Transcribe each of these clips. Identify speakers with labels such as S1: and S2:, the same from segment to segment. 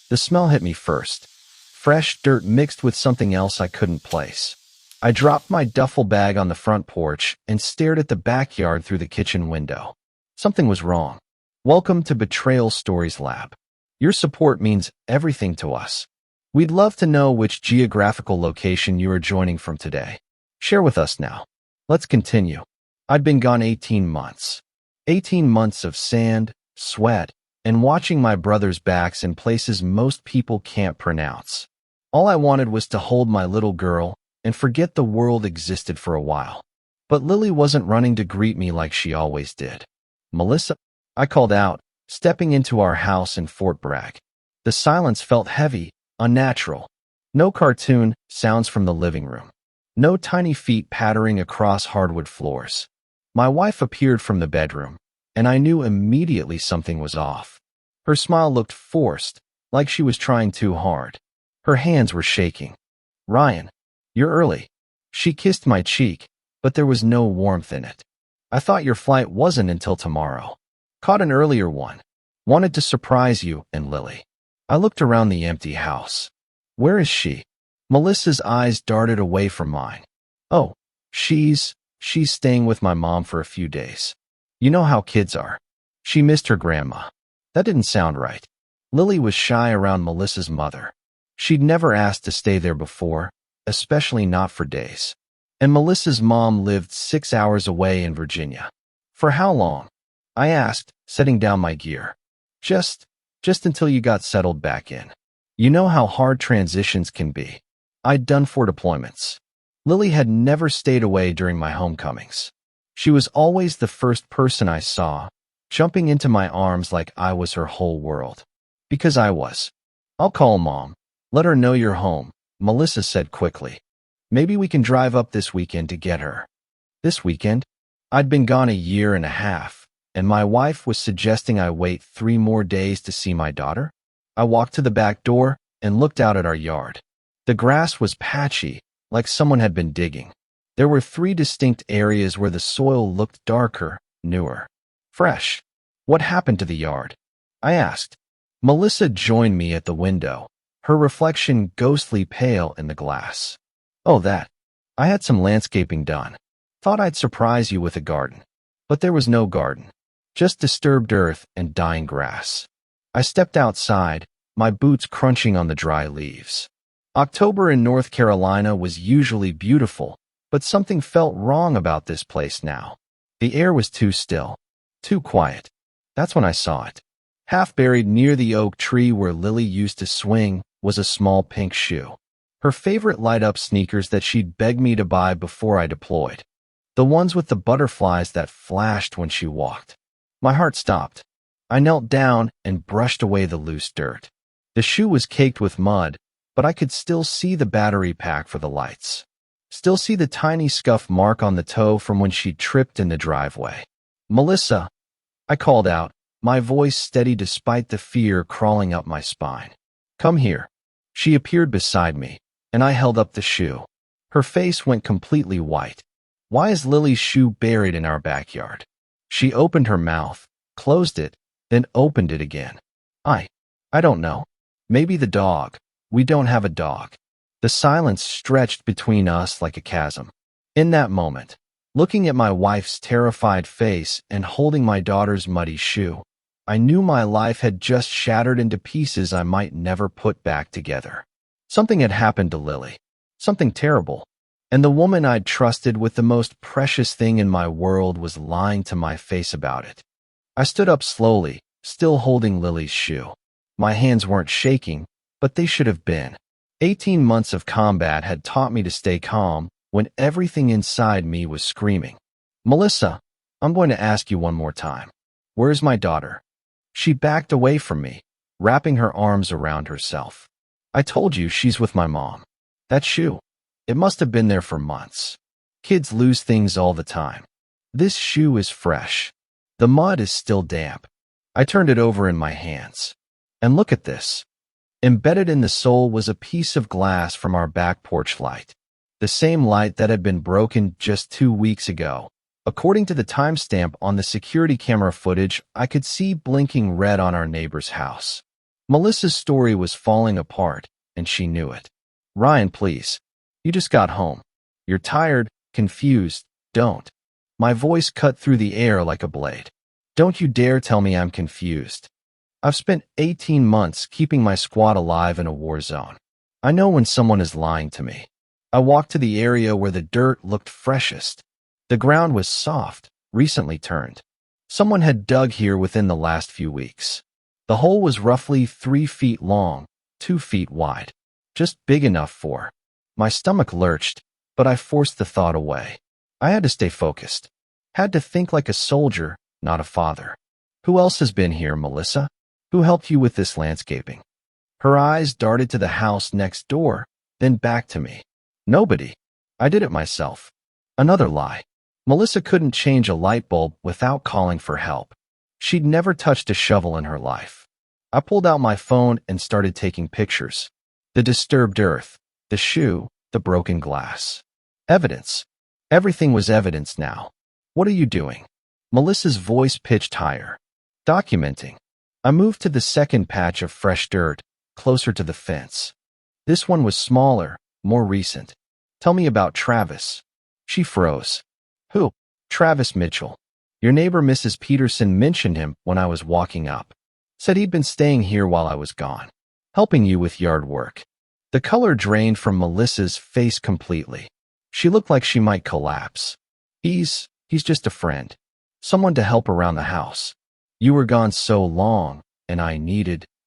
S1: The smell hit me first. Fresh dirt mixed with something else I couldn't place. I dropped my duffel bag on the front porch and stared at the backyard through the kitchen window. Something was wrong. Welcome to Betrayal Stories Lab. Your support means everything to us. We'd love to know which geographical location you are joining from today. Share with us now. Let's continue. I'd been gone 18 months. 18 months of sand, sweat, and watching my brothers' backs in places most people can't pronounce. All I wanted was to hold my little girl and forget the world existed for a while. But Lily wasn't running to greet me like she always did. "Melissa," I called out, stepping into our house in Fort Bragg. The silence felt heavy, unnatural. No cartoon sounds from the living room. No tiny feet pattering across hardwood floors. My wife appeared from the bedroom, and I knew immediately something was off. Her smile looked forced, like she was trying too hard. Her hands were shaking. "Ryan, you're early." She kissed my cheek, but there was no warmth in it. "I thought your flight wasn't until tomorrow. Caught an earlier one. Wanted to surprise you and Lily." I looked around the empty house. "Where is she?" Melissa's eyes darted away from mine. "Oh, she's staying with my mom for a few days. You know how kids are. She missed her grandma." That didn't sound right. Lily was shy around Melissa's mother. She'd never asked to stay there before, especially not for days. And Melissa's mom lived 6 hours away in Virginia. "For how long?" I asked, setting down my gear. Just until you got settled back in. You know how hard transitions can be. I'd done 4 deployments. Lily had never stayed away during my homecomings. She was always the first person I saw, jumping into my arms like I was her whole world. Because I was. "I'll call Mom. Let her know you're home," Melissa said quickly. "Maybe we can drive up this weekend to get her." This weekend? I'd been gone a year and a half, and my wife was suggesting I wait 3 more days to see my daughter? I walked to the back door and looked out at our yard. The grass was patchy, like someone had been digging. There were 3 distinct areas where the soil looked darker, newer, fresh. "What happened to the yard?" I asked. Melissa joined me at the window, her reflection ghostly pale in the glass. "Oh, that. I had some landscaping done. Thought I'd surprise you with a garden." But there was no garden. Just disturbed earth and dying grass. I stepped outside, my boots crunching on the dry leaves. October in North Carolina was usually beautiful, but something felt wrong about this place now. The air was too still, too quiet. That's when I saw it. Half buried near the oak tree where Lily used to swing was a small pink shoe. Her favorite light-up sneakers that she'd begged me to buy before I deployed. The ones with the butterflies that flashed when she walked. My heart stopped. I knelt down and brushed away the loose dirt. The shoe was caked with mud, but I could still see the battery pack for the lights. Still see the tiny scuff mark on the toe from when she tripped in the driveway. "Melissa," I called out, my voice steady despite the fear crawling up my spine. "Come here." She appeared beside me, and I held up the shoe. Her face went completely white. "Why is Lily's shoe buried in our backyard?" She opened her mouth, closed it, then opened it again. I don't know. Maybe the dog. We don't have a dog." The silence stretched between us like a chasm. In that moment, looking at my wife's terrified face and holding my daughter's muddy shoe, I knew my life had just shattered into pieces I might never put back together. Something had happened to Lily. Something terrible. And the woman I'd trusted with the most precious thing in my world was lying to my face about it. I stood up slowly, still holding Lily's shoe. My hands weren't shaking, but they should have been. 18 months of combat had taught me to stay calm when everything inside me was screaming. "Melissa, I'm going to ask you one more time. Where's my daughter?" She backed away from me, wrapping her arms around herself. "I told you she's with my mom. That shoe. It must have been there for months. Kids lose things all the time. This shoe is fresh. The mud is still damp." I turned it over in my hands. "And look at this." Embedded in the sole was a piece of glass from our back porch light. The same light that had been broken just 2 weeks ago. According to the timestamp on the security camera footage, I could see blinking red on our neighbor's house. Melissa's story was falling apart, and she knew it. Ryan, please. You just got home. You're tired, confused. Don't. My voice cut through the air like a blade. Don't you dare tell me I'm confused. I've spent 18 months keeping my squad alive in a war zone. I know when someone is lying to me. I walked to the area where the dirt looked freshest. The ground was soft, recently turned. Someone had dug here within the last few weeks. The hole was roughly 3 feet long, 2 feet wide. Just big enough for. My stomach lurched, but I forced the thought away. I had to stay focused. Had to think like a soldier, not a father. Who else has been here, Melissa? Who helped you with this landscaping? Her eyes darted to the house next door, then back to me. Nobody. I did it myself. Another lie. Melissa couldn't change a light bulb without calling for help. She'd never touched a shovel in her life. I pulled out my phone and started taking pictures. The disturbed earth, the shoe, the broken glass. Evidence. Everything was evidence now. What are you doing? Melissa's voice pitched higher. Documenting. I moved to the second patch of fresh dirt, closer to the fence. This one was smaller, more recent. Tell me about Travis. She froze. Who? Travis Mitchell. Your neighbor Mrs. Peterson mentioned him when I was walking up. Said he'd been staying here while I was gone, helping you with yard work. The color drained from Melissa's face completely. She looked like she might collapse. He's just a friend. Someone to help around the house. You were gone so long, and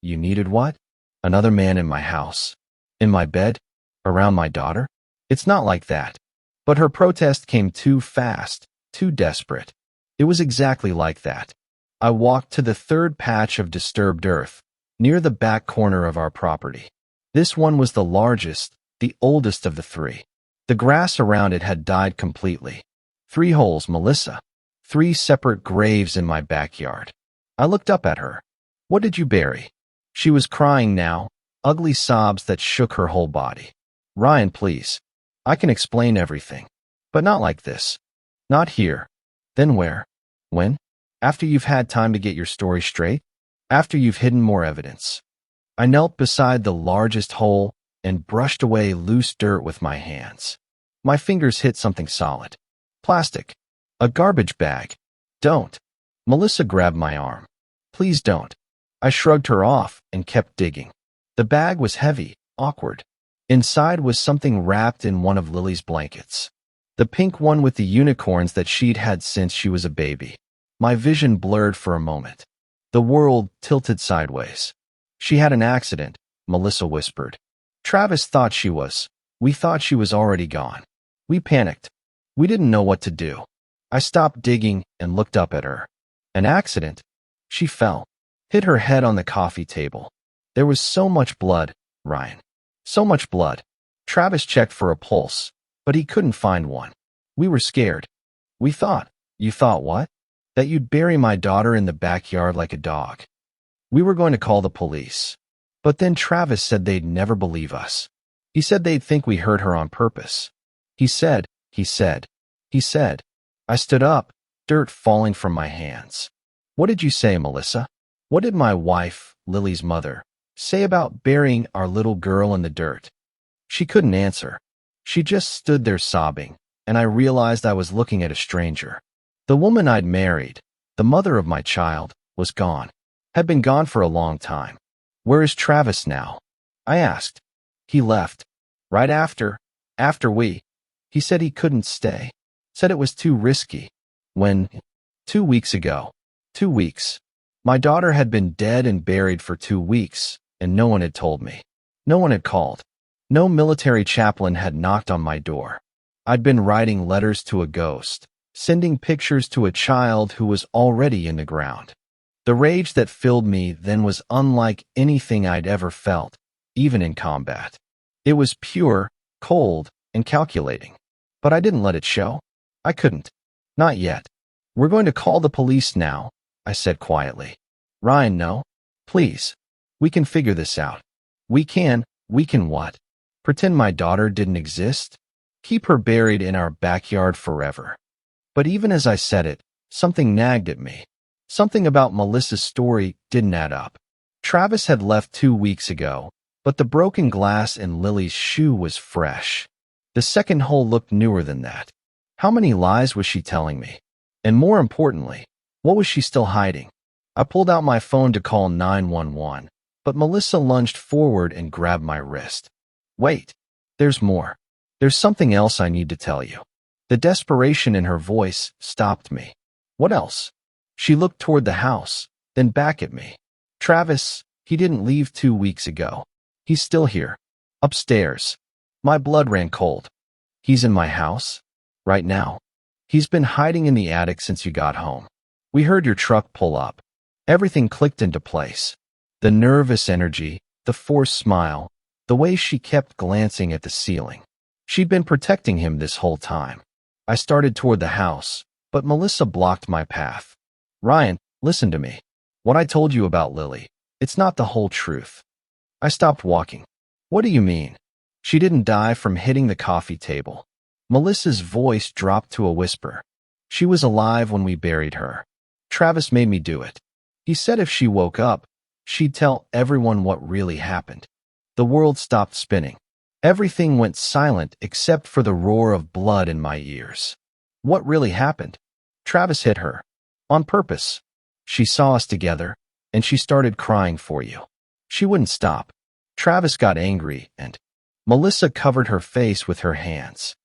S1: you needed what? Another man in my house. In my bed? Around my daughter? It's not like that. But her protest came too fast, too desperate. It was exactly like that. I walked to the third patch of disturbed earth, near the back corner of our property. This one was the largest, the oldest of the 3. The grass around it had died completely. 3 holes, Melissa. 3 separate graves in my backyard. I looked up at her. What did you bury? She was crying now, ugly sobs that shook her whole body. Ryan, please. I can explain everything. But not like this. Not here. Then where? When? After you've had time to get your story straight? After you've hidden more evidence. I knelt beside the largest hole and brushed away loose dirt with my hands. My fingers hit something solid. Plastic. A garbage bag. Don't. Melissa grabbed my arm. Please don't. I shrugged her off and kept digging. The bag was heavy, awkward. Inside was something wrapped in one of Lily's blankets. The pink one with the unicorns that she'd had since she was a baby. My vision blurred for a moment. The world tilted sideways. She had an accident, Melissa whispered. Travis thought she was. We thought she was already gone. We panicked. We didn't know what to do. I stopped digging and looked up at her. An accident? She fell, hit her head on the coffee table. There was so much blood, Ryan. So much blood. Travis checked for a pulse, but he couldn't find one. We were scared. We thought. You thought what? That you'd bury my daughter in the backyard like a dog. We were going to call the police. But then Travis said they'd never believe us. He said they'd think we hurt her on purpose. He said. I stood up, dirt falling from my hands. What did you say, Melissa? What did my wife, Lily's mother, say about burying our little girl in the dirt? She couldn't answer. She just stood there sobbing, and I realized I was looking at a stranger. The woman I'd married, the mother of my child, was gone. Had been gone for a long time. Where is Travis now? I asked. He left. Right after we. He said he couldn't stay. Said it was too risky. When? 2 weeks ago. 2 weeks. My daughter had been dead and buried for 2 weeks, and no one had told me. No one had called. No military chaplain had knocked on my door. I'd been writing letters to a ghost, sending pictures to a child who was already in the ground. The rage that filled me then was unlike anything I'd ever felt, even in combat. It was pure, cold, and calculating. But I didn't let it show. I couldn't. Not yet. We're going to call the police now, I said quietly. Ryan, no. Please. We can figure this out. We can what? Pretend my daughter didn't exist? Keep her buried in our backyard forever. But even as I said it, something nagged at me. Something about Melissa's story didn't add up. Travis had left 2 weeks ago, but the broken glass in Lily's shoe was fresh. The second hole looked newer than that. How many lies was she telling me? And more importantly, what was she still hiding? I pulled out my phone to call 911, but Melissa lunged forward and grabbed my wrist. Wait, there's more. There's something else I need to tell you. The desperation in her voice stopped me. What else? She looked toward the house, then back at me. Travis, he didn't leave 2 weeks ago. He's still here. Upstairs. My blood ran cold. He's in my house? Right now. He's been hiding in the attic since you got home. We heard your truck pull up. Everything clicked into place. The nervous energy, the forced smile, the way she kept glancing at the ceiling. She'd been protecting him this whole time. I started toward the house, but Melissa blocked my path. Ryan, listen to me. What I told you about Lily, it's not the whole truth. I stopped walking. What do you mean? She didn't die from hitting the coffee table. Melissa's voice dropped to a whisper. She was alive when we buried her. Travis made me do it. He said if she woke up, she'd tell everyone what really happened. The world stopped spinning. Everything went silent except for the roar of blood in my ears. What really happened? Travis hit her. On purpose. She saw us together, and she started crying for you. She wouldn't stop. Travis got angry, and Melissa covered her face with her hands.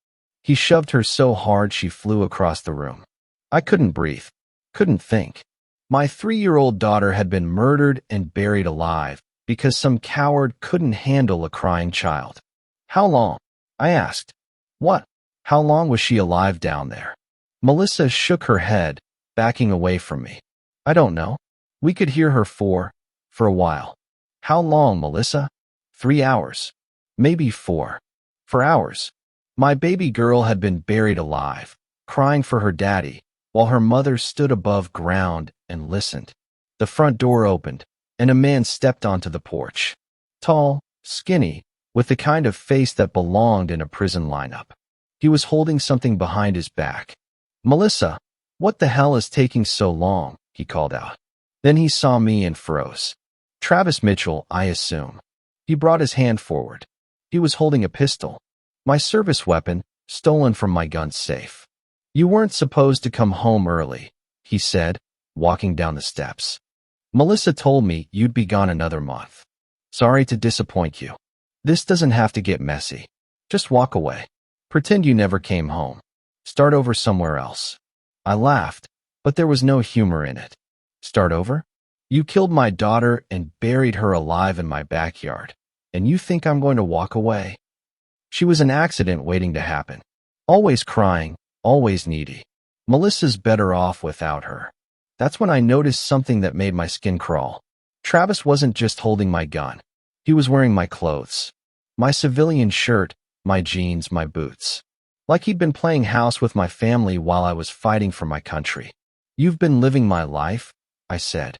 S1: He shoved her so hard she flew across the room. I couldn't breathe, couldn't think. My 3-year-old daughter had been murdered and buried alive because some coward couldn't handle a crying child. How long? I asked. What? How long was she alive down there? Melissa shook her head, backing away from me. I don't know. We could hear her for a while. How long, Melissa? 3 hours. Maybe 4. For hours. My baby girl had been buried alive, crying for her daddy, while her mother stood above ground and listened. The front door opened, and a man stepped onto the porch. Tall, skinny, with the kind of face that belonged in a prison lineup. He was holding something behind his back. Melissa, what the hell is taking so long? He called out. Then he saw me and froze. Travis Mitchell, I assume. He brought his hand forward. He was holding a pistol. My service weapon, stolen from my gun safe. You weren't supposed to come home early, he said, walking down the steps. Melissa told me you'd be gone another month. Sorry to disappoint you. This doesn't have to get messy. Just walk away. Pretend you never came home. Start over somewhere else. I laughed, but there was no humor in it. Start over? You killed my daughter and buried her alive in my backyard, and you think I'm going to walk away? She was an accident waiting to happen. Always crying, always needy. Melissa's better off without her. That's when I noticed something that made my skin crawl. Travis wasn't just holding my gun. He was wearing my clothes. My civilian shirt, my jeans, my boots. Like he'd been playing house with my family while I was fighting for my country. You've been living my life, I said.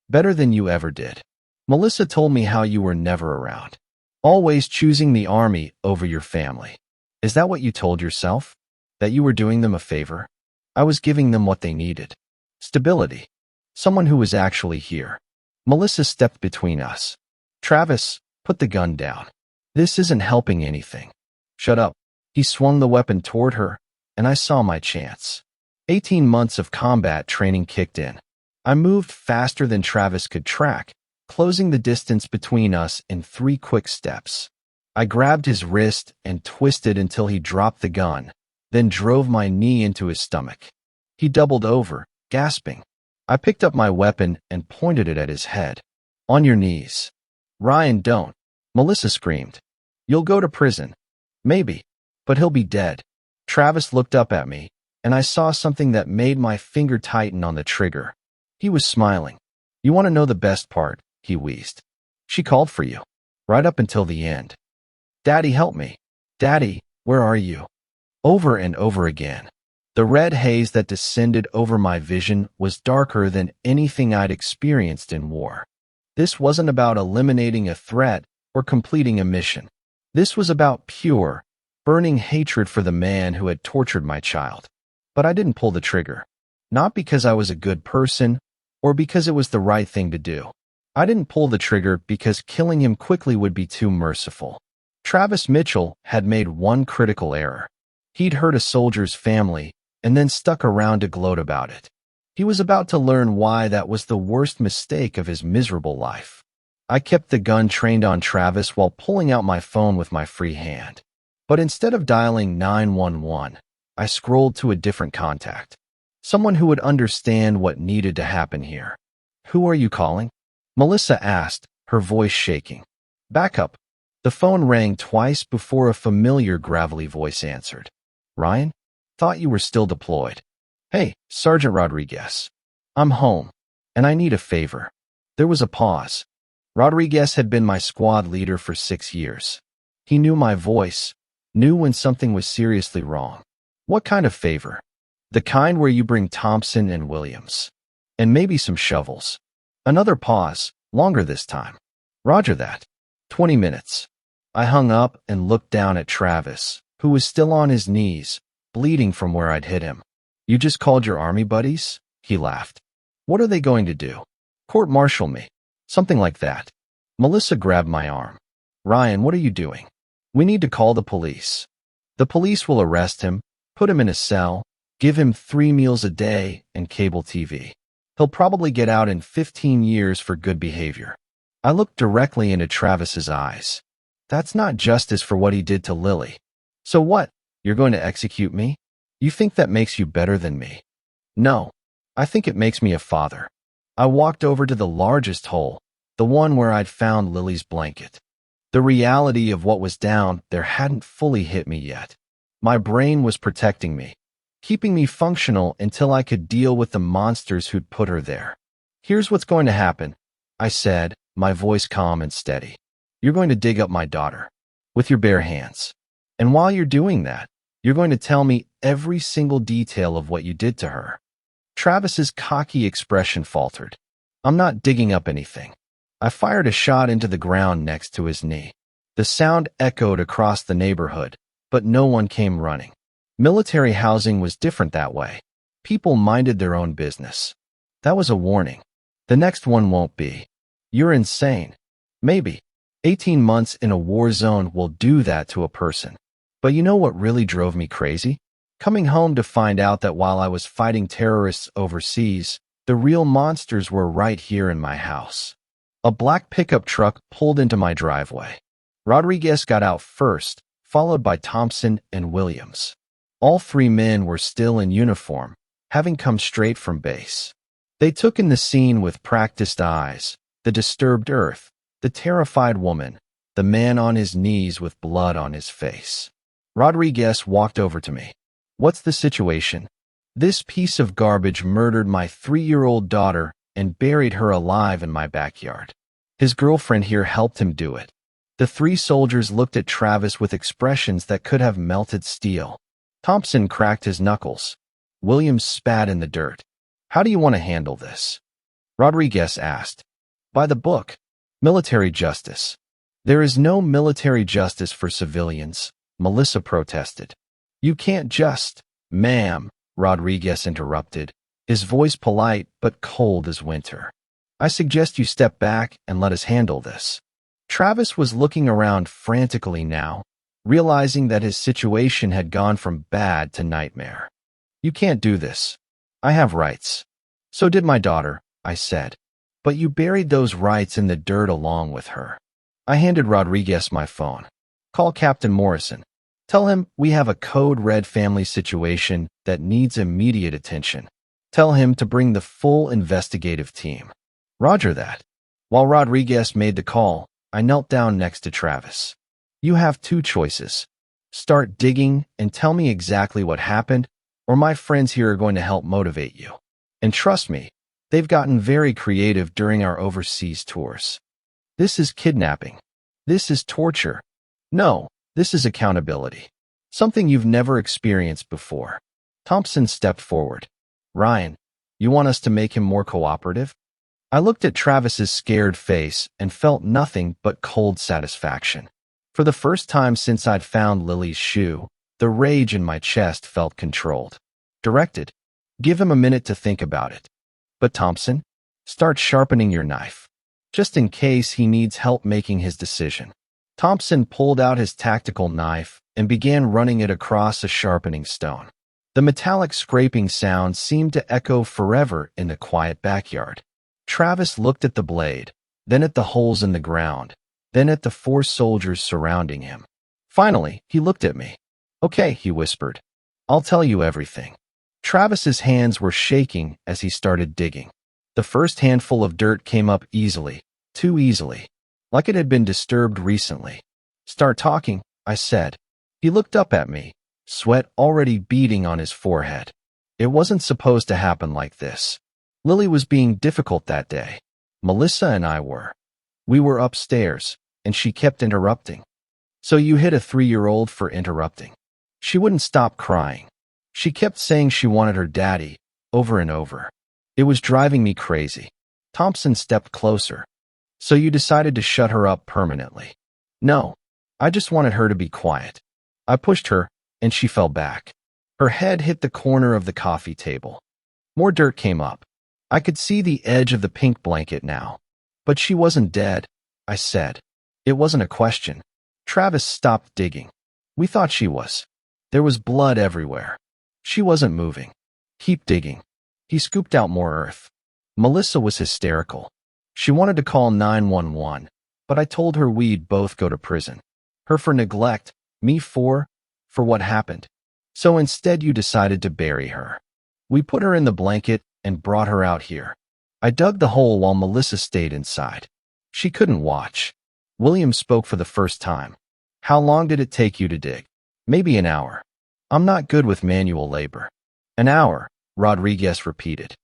S1: Better than you ever did. Melissa told me how you were never around. Always choosing the army over your family. Is that what you told yourself? That you were doing them a favor? I was giving them what they needed. Stability. Someone who was actually here. Melissa stepped between us. Travis, put the gun down. This isn't helping anything. Shut up. He swung the weapon toward her, and I saw my chance. 18 months of combat training kicked in. I moved faster than Travis could track, closing the distance between us in 3 quick steps. I grabbed his wrist and twisted until he dropped the gun, then drove my knee into his stomach. He doubled over, gasping. I picked up my weapon and pointed it at his head. On your knees. Ryan, don't. Melissa screamed. You'll go to prison. Maybe. But he'll be dead. Travis looked up at me, and I saw something that made my finger tighten on the trigger. He was smiling. You want to know the best part? He wheezed. She called for you. Right up until the end. Daddy, help me. Daddy, where are you? Over and over again. The red haze that descended over my vision was darker than anything I'd experienced in war. This wasn't about eliminating a threat or completing a mission. This was about pure, burning hatred for the man who had tortured my child. But I didn't pull the trigger. Not because I was a good person or because it was the right thing to do. I didn't pull the trigger because killing him quickly would be too merciful. Travis Mitchell had made one critical error. He'd hurt a soldier's family and then stuck around to gloat about it. He was about to learn why that was the worst mistake of his miserable life. I kept the gun trained on Travis while pulling out my phone with my free hand. But instead of dialing 911, I scrolled to a different contact. Someone who would understand what needed to happen here. "Who are you calling?" Melissa asked, her voice shaking. "Backup." The phone rang twice before a familiar gravelly voice answered. "Ryan? Thought you were still deployed." "Hey, Sergeant Rodriguez. I'm home, and I need a favor." There was a pause. Rodriguez had been my squad leader for 6 years. He knew my voice, knew when something was seriously wrong. "What kind of favor?" "The kind where you bring Thompson and Williams. And maybe some shovels." Another pause, longer this time. "Roger that. 20 minutes. I hung up and looked down at Travis, who was still on his knees, bleeding from where I'd hit him. "You just called your army buddies?" He laughed. "What are they going to do? Court-martial me?" "Something like that." Melissa grabbed my arm. "Ryan, what are you doing? We need to call the police. The police will arrest him, put him in a cell, give him 3 meals a day and cable TV. He'll probably get out in 15 years for good behavior." I looked directly into Travis's eyes. "That's not justice for what he did to Lily." "So what? You're going to execute me? You think that makes you better than me?" "No. I think it makes me a father." I walked over to the largest hole, the one where I'd found Lily's blanket. The reality of what was down there hadn't fully hit me yet. My brain was protecting me, keeping me functional until I could deal with the monsters who'd put her there. "Here's what's going to happen," I said, my voice calm and steady. "You're going to dig up my daughter, with your bare hands. And while you're doing that, you're going to tell me every single detail of what you did to her." Travis's cocky expression faltered. "I'm not digging up anything." I fired a shot into the ground next to his knee. The sound echoed across the neighborhood, but no one came running. Military housing was different that way. People minded their own business. That was a warning. The next one won't be. "You're insane." Maybe. 18 months in a war zone will do that to a person. But you know what really drove me crazy? Coming home to find out that while I was fighting terrorists overseas, the real monsters were right here in my house. A black pickup truck pulled into my driveway. Rodriguez got out first, followed by Thompson and Williams. All 3 men were still in uniform, having come straight from base. They took in the scene with practiced eyes, the disturbed earth, the terrified woman, the man on his knees with blood on his face. Rodriguez walked over to me. "What's the situation?" "This piece of garbage murdered my 3-year-old daughter and buried her alive in my backyard. His girlfriend here helped him do it." The 3 soldiers looked at Travis with expressions that could have melted steel. Thompson cracked his knuckles. Williams spat in the dirt. "How do you want to handle this?" Rodriguez asked. "By the book. Military justice." "There is no military justice for civilians," Melissa protested. "You can't just—" "Ma'am," Rodriguez interrupted, his voice polite but cold as winter. "I suggest you step back and let us handle this." Travis was looking around frantically now, realizing that his situation had gone from bad to nightmare. "You can't do this. I have rights." "So did my daughter," I said. "But you buried those rights in the dirt along with her." I handed Rodriguez my phone. "Call Captain Morrison. Tell him we have a code red family situation that needs immediate attention. Tell him to bring the full investigative team." "Roger that." While Rodriguez made the call, I knelt down next to Travis. "You have 2 choices. Start digging and tell me exactly what happened, or my friends here are going to help motivate you. And trust me, they've gotten very creative during our overseas tours. This is kidnapping. This is torture. No, this is accountability. Something you've never experienced before." Thompson stepped forward. "Ryan, you want us to make him more cooperative?" I looked at Travis's scared face and felt nothing but cold satisfaction. For the first time since I'd found Lily's shoe, the rage in my chest felt controlled. Directed. "Give him a minute to think about it. But Thompson, start sharpening your knife. just in case he needs help making his decision. Thompson pulled out his tactical knife and began running it across a sharpening stone. The metallic scraping sound seemed to echo forever in the quiet backyard. Travis looked at the blade, then at the holes in the ground, then at the 4 soldiers surrounding him. Finally, he looked at me. "Okay," he whispered. "I'll tell you everything." Travis's hands were shaking as he started digging. The first handful of dirt came up easily, too easily, like it had been disturbed recently. "Start talking," I said. He looked up at me, sweat already beading on his forehead. It wasn't supposed to happen like this. Lily was being difficult that day. Melissa and I were. We were upstairs, and she kept interrupting. "So you hit a 3-year-old for interrupting?" She wouldn't stop crying. She kept saying she wanted her daddy, over and over. It was driving me crazy. Thompson stepped closer. "So you decided to shut her up permanently?" "No. I just wanted her to be quiet." I pushed her, and she fell back. Her head hit the corner of the coffee table. More dirt came up. I could see the edge of the pink blanket now. "But she wasn't dead," I said. It wasn't a question. Travis stopped digging. "We thought she was. There was blood everywhere. She wasn't moving." "Keep digging." He scooped out more earth. Melissa was hysterical. She wanted to call 911, but I told her we'd both go to prison. Her for neglect, me for what happened. "So instead you decided to bury her." We put her in the blanket and brought her out here. I dug the hole while Melissa stayed inside. She couldn't watch. William spoke for the first time. "How long did it take you to dig?" "Maybe an hour." "I'm not good with manual labor." "An hour," Rodriguez repeated.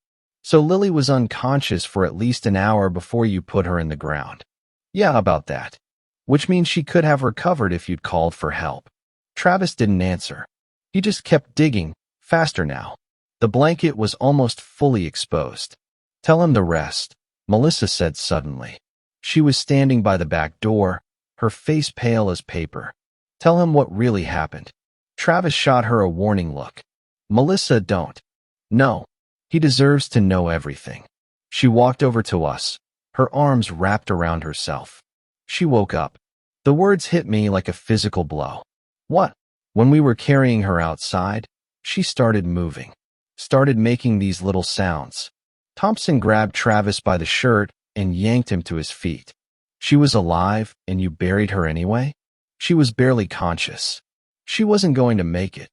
S1: "So Lily was unconscious for at least an hour before you put her in the ground." "Yeah, about that." "Which means she could have recovered if you'd called for help." Travis didn't answer. He just kept digging, faster now. The blanket was almost fully exposed. "Tell him the rest," Melissa said suddenly. She was standing by the back door, her face pale as paper. "Tell him what really happened." Travis shot her a warning look. "Melissa, don't." "No. He deserves to know everything." She walked over to us, her arms wrapped around herself. She woke up. The words hit me like a physical blow. "What?" When we were carrying her outside, she started moving, started making these little sounds. Thompson grabbed Travis by the shirt and yanked him to his feet. "She was alive, and you buried her anyway?" "She was barely conscious. She wasn't going to make it."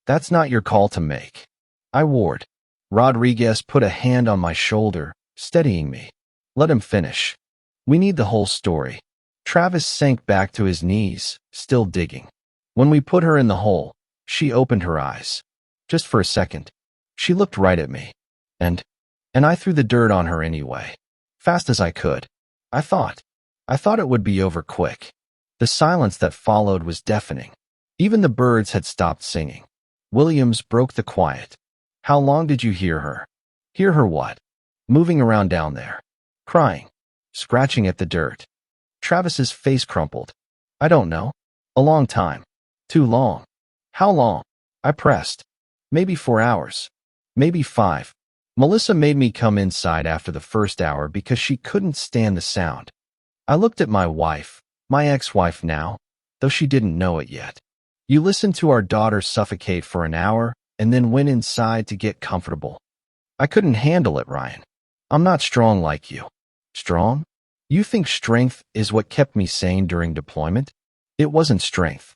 S1: "That's not your call to make." I warned. Rodriguez put a hand on my shoulder, steadying me. "Let him finish. We need the whole story." Travis sank back to his knees, still digging. "When we put her in the hole, she opened her eyes. Just for a second. She looked right at me. And I threw the dirt on her anyway. Fast as I could. I thought it would be over quick." The silence that followed was deafening. Even the birds had stopped singing. Williams broke the quiet. "How long did you hear her?" "Hear her what?" "Moving around down there. Crying. Scratching at the dirt." Travis's face crumpled. "I don't know. A long time." "Too long." "How long?" I pressed. "Maybe 4 hours. Maybe 5. Melissa made me come inside after the first hour because she couldn't stand the sound. I looked at my wife, my ex-wife now, though she didn't know it yet. You listened to our daughter suffocate for an hour and then went inside to get comfortable. I couldn't handle it, Ryan. I'm not strong like you." "Strong? You think strength is what kept me sane during deployment?" "It wasn't strength.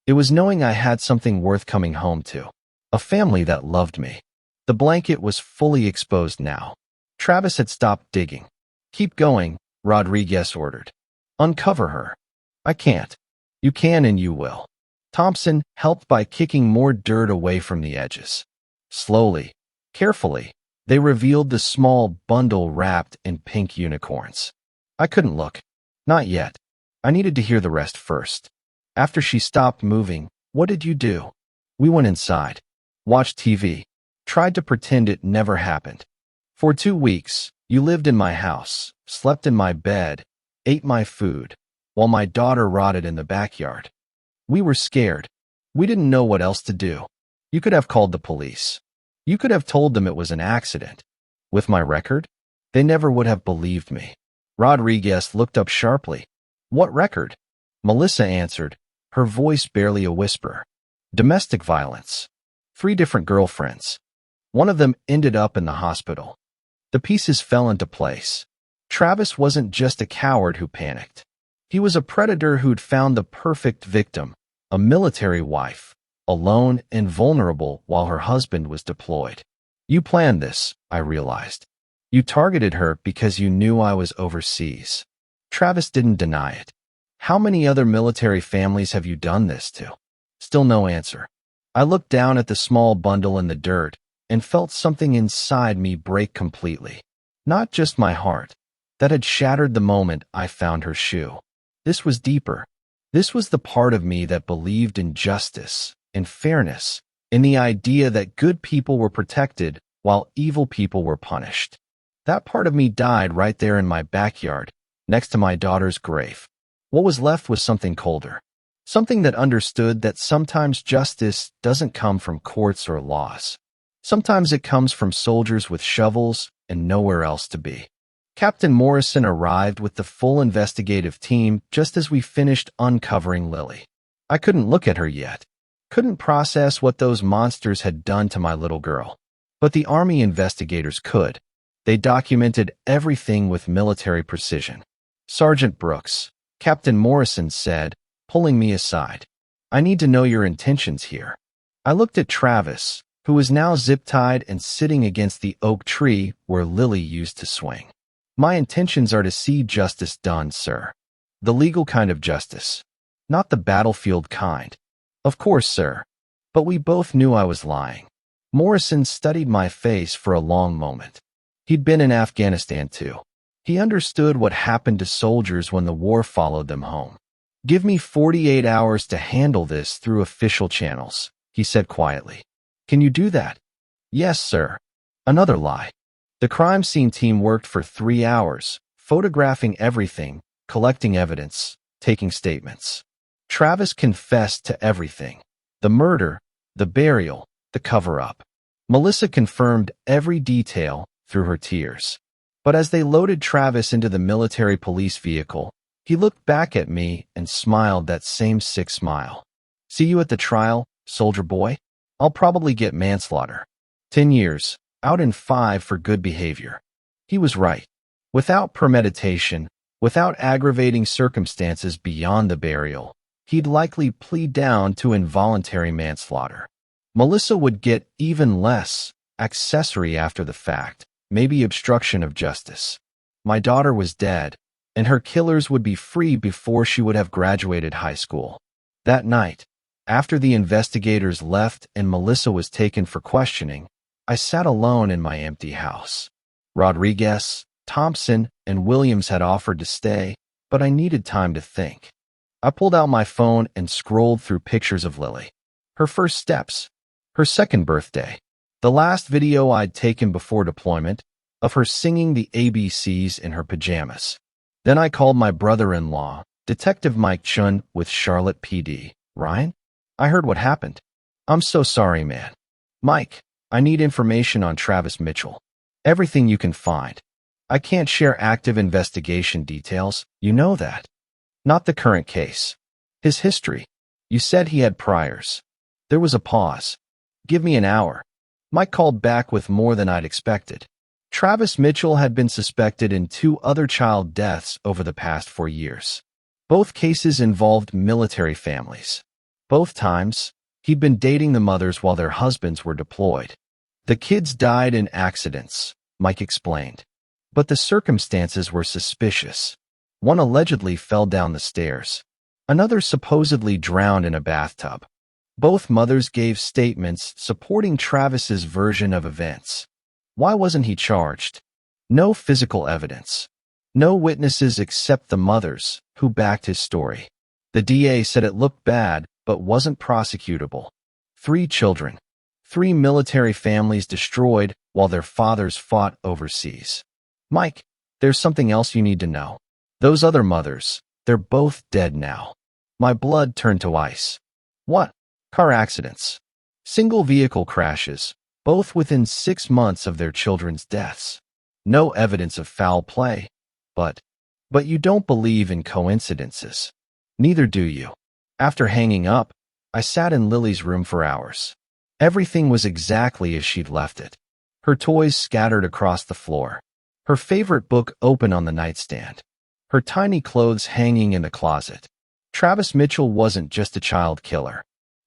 S1: It was knowing I had something worth coming home to. A family that loved me." The blanket was fully exposed now. Travis had stopped digging. "Keep going," Rodriguez ordered. "Uncover her." "I can't." "You can and you will." Thompson helped by kicking more dirt away from the edges. Slowly, carefully, they revealed the small bundle wrapped in pink unicorns. I couldn't look. Not yet. I needed to hear the rest first. "After she stopped moving, what did you do?" "We went inside. Watched TV. Tried to pretend it never happened. For 2 weeks, you lived in my house, slept in my bed, ate my food, while my daughter rotted in the backyard. We were scared. We didn't know what else to do. You could have called the police. You could have told them it was an accident. With my record, they never would have believed me." Rodriguez looked up sharply. What record? Melissa answered, her voice barely a whisper. Domestic violence. 3 different girlfriends. One of them ended up in the hospital. The pieces fell into place. Travis wasn't just a coward who panicked. He was a predator who'd found the perfect victim, a military wife, alone and vulnerable while her husband was deployed. You planned this, I realized. You targeted her because you knew I was overseas. Travis didn't deny it. How many other military families have you done this to? Still no answer. I looked down at the small bundle in the dirt and felt something inside me break completely. Not just my heart. That had shattered the moment I found her shoe. This was deeper. This was the part of me that believed in justice, in fairness, in the idea that good people were protected while evil people were punished. That part of me died right there in my backyard, next to my daughter's grave. What was left was something colder. Something that understood that sometimes justice doesn't come from courts or laws. Sometimes it comes from soldiers with shovels and nowhere else to be. Captain Morrison arrived with the full investigative team just as we finished uncovering Lily. I couldn't look at her yet. Couldn't process what those monsters had done to my little girl. But the Army investigators could. They documented everything with military precision. Sergeant Brooks, Captain Morrison said, pulling me aside. I need to know your intentions here. I looked at Travis, who was now zip-tied and sitting against the oak tree where Lily used to swing. My intentions are to see justice done, sir. The legal kind of justice. Not the battlefield kind. Of course, sir. But we both knew I was lying. Morrison studied my face for a long moment. He'd been in Afghanistan too. He understood what happened to soldiers when the war followed them home. Give me 48 hours to handle this through official channels, he said quietly. Can you do that? Yes, sir. Another lie. The crime scene team worked for 3 hours, photographing everything, collecting evidence, taking statements. Travis confessed to everything. The murder, the burial, the cover-up. Melissa confirmed every detail through her tears. But as they loaded Travis into the military police vehicle, he looked back at me and smiled that same sick smile. See you at the trial, soldier boy? I'll probably get manslaughter. 10 years, out in 5 for good behavior. He was right. Without premeditation, without aggravating circumstances beyond the burial, he'd likely plead down to involuntary manslaughter. Melissa would get even less, accessory after the fact, maybe obstruction of justice. My daughter was dead, and her killers would be free before she would have graduated high school. That night, after the investigators left and Melissa was taken for questioning, I sat alone in my empty house. Rodriguez, Thompson, and Williams had offered to stay, but I needed time to think. I pulled out my phone and scrolled through pictures of Lily. Her first steps, her second birthday, the last video I'd taken before deployment, of her singing the ABCs in her pajamas. Then I called my brother-in-law, Detective Mike Chun with Charlotte PD. Ryan? I heard what happened. I'm so sorry, man. Mike, I need information on Travis Mitchell. Everything you can find. I can't share active investigation details, you know that. Not the current case. His history. You said he had priors. There was a pause. Give me an hour. Mike called back with more than I'd expected. Travis Mitchell had been suspected in 2 other child deaths over the past 4 years. Both cases involved military families. Both times, he'd been dating the mothers while their husbands were deployed. The kids died in accidents, Mike explained. But the circumstances were suspicious. One allegedly fell down the stairs. Another supposedly drowned in a bathtub. Both mothers gave statements supporting Travis's version of events. Why wasn't he charged? No physical evidence. No witnesses except the mothers, who backed his story. The DA said it looked bad, but wasn't prosecutable. 3 children. 3 military families destroyed while their fathers fought overseas. Mike, there's something else you need to know. Those other mothers, they're both dead now. My blood turned to ice. What? Car accidents. Single vehicle crashes, both within 6 months of their children's deaths. No evidence of foul play, but But you don't believe in coincidences. Neither do you. After hanging up, I sat in Lily's room for hours. Everything was exactly as she'd left it. Her toys scattered across the floor. Her favorite book open on the nightstand. Her tiny clothes hanging in the closet. Travis Mitchell wasn't just a child killer.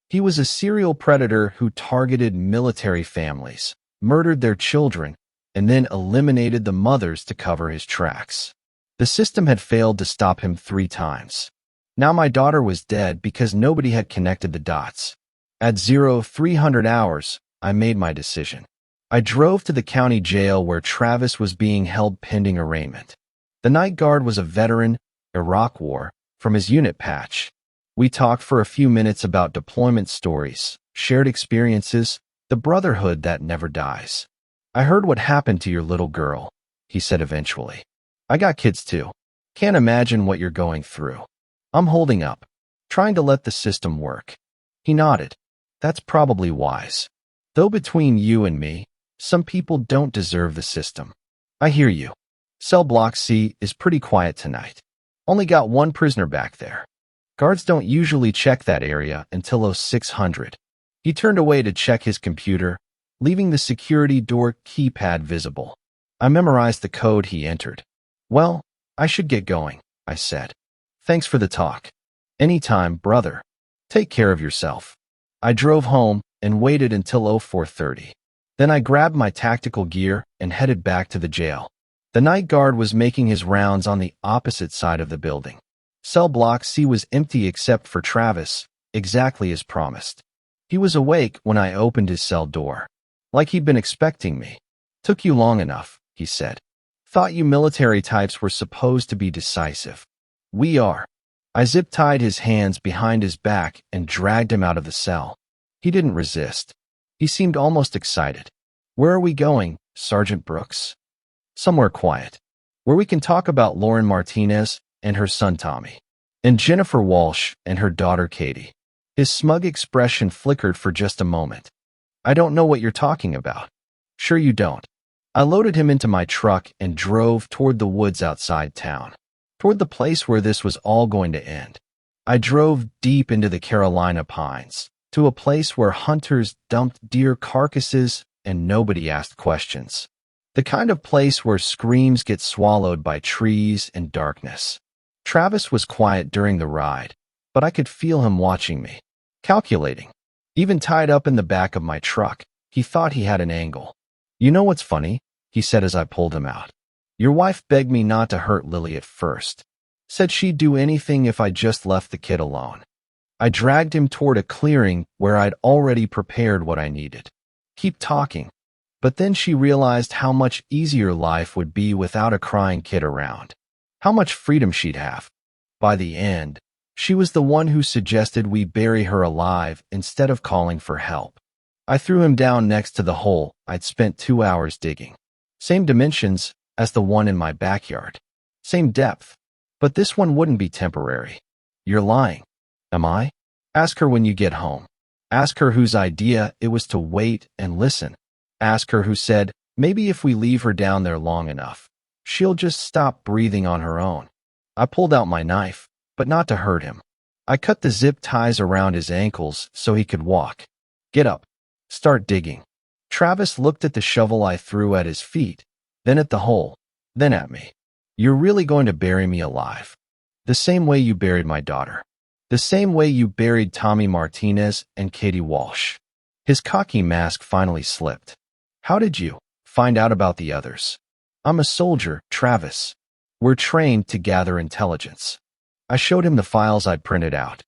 S1: He was a serial predator who targeted military families, murdered their children, and then eliminated the mothers to cover his tracks. The system had failed to stop him 3 times. Now my daughter was dead because nobody had connected the dots. At 0300 hours, I made my decision. I drove to the county jail where Travis was being held pending arraignment. The night guard was a veteran, Iraq War, from his unit patch. We talked for a few minutes about deployment stories, shared experiences, the brotherhood that never dies. I heard what happened to your little girl, he said eventually. I got kids too. Can't imagine what you're going through. I'm holding up, trying to let the system work. He nodded. That's probably wise. Though between you and me, some people don't deserve the system. I hear you. Cell Block C is pretty quiet tonight. Only got 1 prisoner back there. Guards don't usually check that area until 0600. He turned away to check his computer, leaving the security door keypad visible. I memorized the code he entered. Well, I should get going, I said. Thanks for the talk. Anytime, brother. Take care of yourself. I drove home and waited until 0430. Then I grabbed my tactical gear and headed back to the jail. The night guard was making his rounds on the opposite side of the building. Cell Block C was empty except for Travis, exactly as promised. He was awake when I opened his cell door. Like he'd been expecting me. Took you long enough, he said. Thought you military types were supposed to be decisive. We are. I zip-tied his hands behind his back and dragged him out of the cell. He didn't resist. He seemed almost excited. Where are we going, Sergeant Brooks? Somewhere quiet. Where we can talk about Lauren Martinez and her son Tommy, and Jennifer Walsh and her daughter Katie. His smug expression flickered for just a moment. I don't know what you're talking about. Sure you don't. I loaded him into my truck and drove toward the woods outside town, toward the place where this was all going to end. I drove deep into the Carolina pines, to a place where hunters dumped deer carcasses and nobody asked questions. The kind of place where screams get swallowed by trees and darkness. Travis was quiet during the ride, but I could feel him watching me, calculating. Even tied up in the back of my truck, he thought he had an angle. You know what's funny? He said as I pulled him out. Your wife begged me not to hurt Lily at first. Said she'd do anything if I just left the kid alone. I dragged him toward a clearing where I'd already prepared what I needed. Keep talking. But then she realized how much easier life would be without a crying kid around. How much freedom she'd have. By the end, she was the one who suggested we bury her alive instead of calling for help. I threw him down next to the hole I'd spent 2 hours digging. Same dimensions as the one in my backyard. Same depth. But this one wouldn't be temporary. You're lying. Am I? Ask her when you get home. Ask her whose idea it was to wait and listen. Ask her who said, maybe if we leave her down there long enough, she'll just stop breathing on her own. I pulled out my knife, but not to hurt him. I cut the zip ties around his ankles so he could walk. Get up. Start digging. Travis looked at the shovel I threw at his feet, then at the hole, then at me. You're really going to bury me alive. The same way you buried my daughter. The same way you buried Tommy Martinez and Katie Walsh. His cocky mask finally slipped. How did you find out about the others? I'm a soldier, Travis. We're trained to gather intelligence. I showed him the files I'd printed out.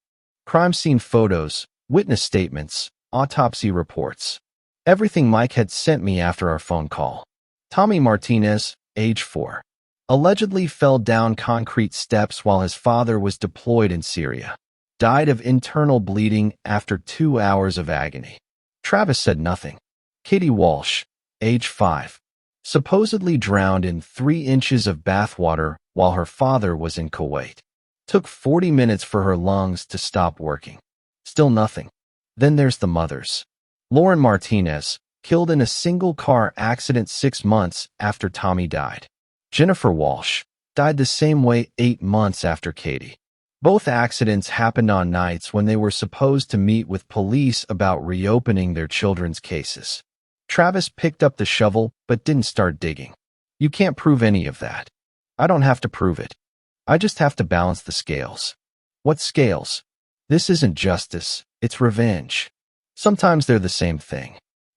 S1: Crime scene photos, witness statements, autopsy reports. Everything Mike had sent me after our phone call. Tommy Martinez, age 4. Allegedly fell down concrete steps while his father was deployed in Syria. Died of internal bleeding after 2 hours of agony. Travis said nothing. Katie Walsh, age 5. Supposedly drowned in 3 inches of bathwater while her father was in Kuwait. Took 40 minutes for her lungs to stop working. Still nothing. Then there's the mothers. Lauren Martinez, killed in a single car accident 6 months after Tommy died. Jennifer Walsh, died the same way 8 months after Katie. Both accidents happened on nights when they were supposed to meet with police about reopening their children's cases. Travis picked up the shovel but didn't start digging. You can't prove any of that. I don't have to prove it. I just have to balance the scales. What scales? This isn't justice, it's revenge. Sometimes they're the same thing.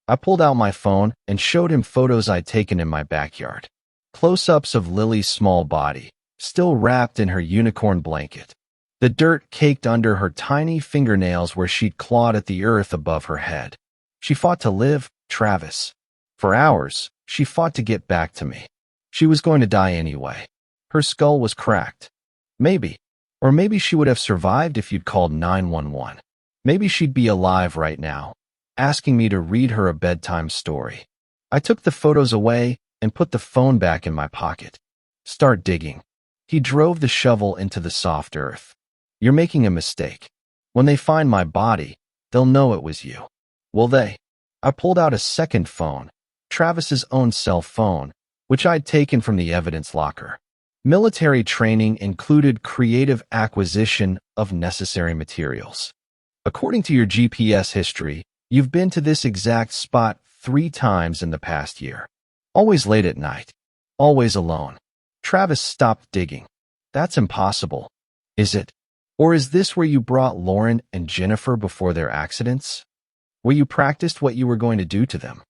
S1: I pulled out my phone and showed him photos I'd taken in my backyard. Close-ups of Lily's small body, still wrapped in her unicorn blanket. The dirt caked under her tiny fingernails where she'd clawed at the earth above her head. She fought to live, Travis. For hours, she fought to get back to me. She was going to die anyway. Her skull was cracked. Maybe. Or maybe she would have survived if you'd called 911. Maybe she'd be alive right now, asking me to read her a bedtime story. I took the photos away and put the phone back in my pocket. Start digging. He drove the shovel into the soft earth. You're making a mistake. When they find my body, they'll know it was you. Will they? I pulled out a second phone, Travis's own cell phone, which I'd taken from the evidence locker. Military training included creative acquisition of necessary materials. According to your GPS history, you've been to this exact spot 3 times in the past year. Always late at night. Always alone. Travis stopped digging. That's impossible. Is it? Or is this where you brought Lauren and Jennifer before their accidents? Where you practiced what you were going to do to them?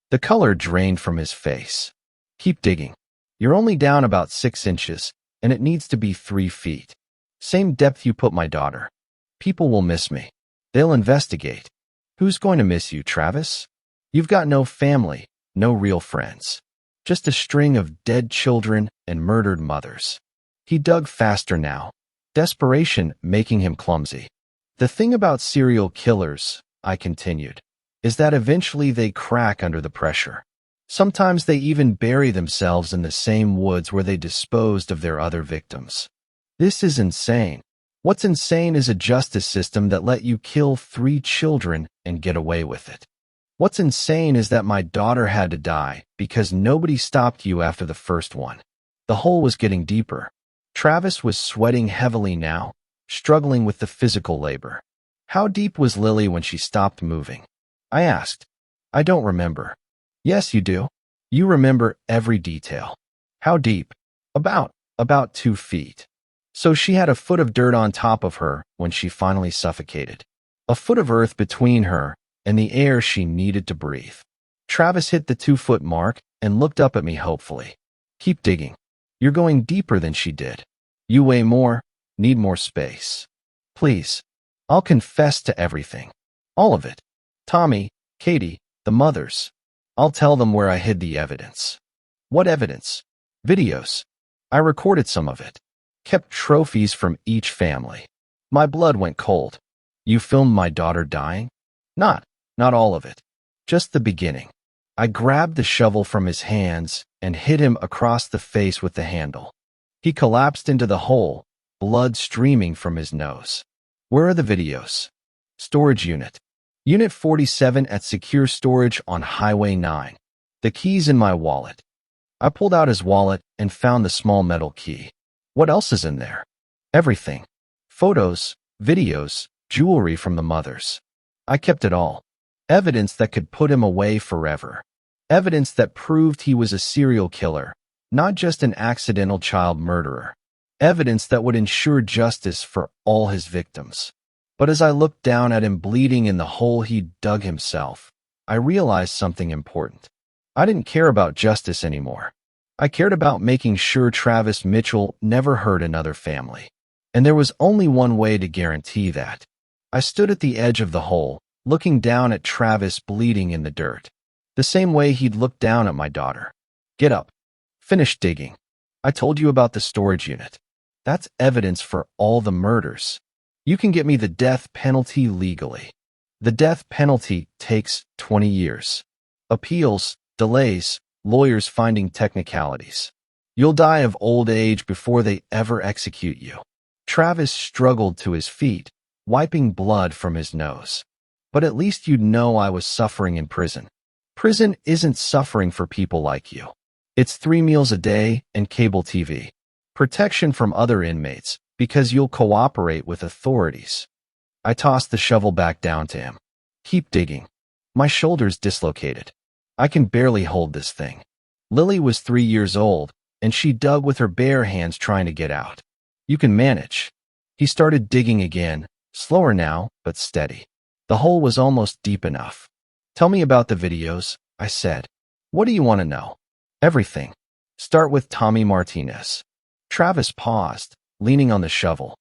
S1: The color drained from his face. Keep digging. You're only down about 6 inches, and it needs to be 3 feet. Same depth you put my daughter. People will miss me. They'll investigate. Who's going to miss you, Travis? You've got no family, no real friends. Just a string of dead children and murdered mothers. He dug faster now. Desperation making him clumsy. The thing about serial killers, I continued, is that eventually they crack under the pressure. Sometimes they even bury themselves in the same woods where they disposed of their other victims. This is insane. What's insane is a justice system that let you kill 3 children and get away with it. What's insane is that my daughter had to die because nobody stopped you after the first one. The hole was getting deeper. Travis was sweating heavily now, struggling with the physical labor. How deep was Lily when she stopped moving? I asked. I don't remember. Yes, you do. You remember every detail. How deep? About 2 feet. So she had a foot of dirt on top of her when she finally suffocated. A foot of earth between her and the air she needed to breathe. Travis hit the 2-foot mark and looked up at me hopefully. Keep digging. You're going deeper than she did. You weigh more, need more space. Please. I'll confess to everything. All of it. Tommy, Katie, the mothers. I'll tell them where I hid the evidence. What evidence? Videos. I recorded some of it. Kept trophies from each family. My blood went cold. You filmed my daughter dying? Not all of it. Just the beginning. I grabbed the shovel from his hands and hit him across the face with the handle. He collapsed into the hole, blood streaming from his nose. Where are the videos? Storage unit. Unit 47 at secure storage on Highway 9. The key's in my wallet. I pulled out his wallet and found the small metal key. What else is in there? Everything. Photos, videos, jewelry from the mothers. I kept it all. Evidence that could put him away forever. Evidence that proved he was a serial killer, not just an accidental child murderer. Evidence that would ensure justice for all his victims. But as I looked down at him bleeding in the hole he'd dug himself, I realized something important. I didn't care about justice anymore. I cared about making sure Travis Mitchell never hurt another family. And there was only one way to guarantee that. I stood at the edge of the hole, looking down at Travis bleeding in the dirt. The same way he'd looked down at my daughter. Get up. Finish digging. I told you about the storage unit. That's evidence for all the murders. You can get me the death penalty legally. The death penalty takes 20 years. Appeals, delays, lawyers finding technicalities. You'll die of old age before they ever execute you. Travis struggled to his feet, wiping blood from his nose. But at least you'd know I was suffering in prison. Prison isn't suffering for people like you. It's 3 meals a day and cable TV. Protection from other inmates, because you'll cooperate with authorities. I tossed the shovel back down to him. Keep digging. My shoulder's dislocated. I can barely hold this thing. Lily was 3 years old, and she dug with her bare hands trying to get out. You can manage. He started digging again, slower now, but steady. The hole was almost deep enough. Tell me about the videos, I said. What do you want to know? Everything. Start with Tommy Martinez. Travis paused, leaning on the shovel.